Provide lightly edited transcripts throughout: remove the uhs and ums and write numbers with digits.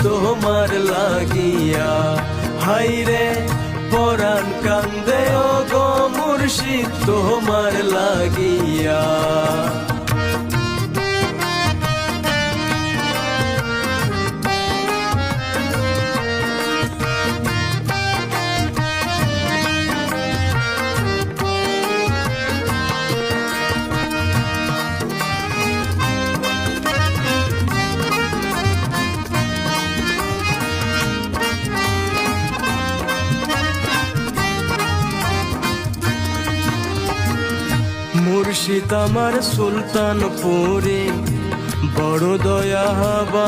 তোমার লাগিয়া। হাইরে পরাণ কান্দে ও গো মুর্শিদ তোমার লাগিয়া। মুর্শিদ আমার সুলতানপুরে বড় দয়াবান,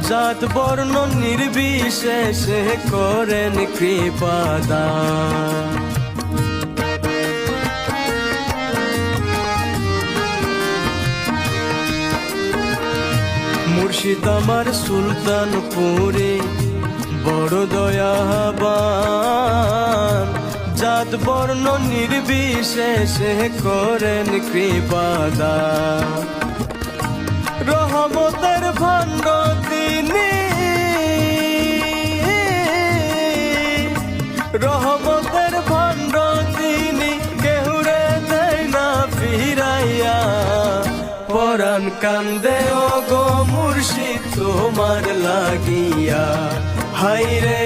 জাত বর্ণ নির্বিশেষে করেন কৃপাদান। মুর্শিদ আমার সুলতানপুরে বড় দয়াবান, জাত বর্ণ নির্বিশেষে করেন কৃপাদান। রহমতের ভাণ্ড তিনি, রহমতের ভাণ্ড তিনি, কেহুরে দেয় না ফিরাইয়া। পরাণ কান্দে ও গো মুর্শিদ তোমার লাগিয়া। হাইরে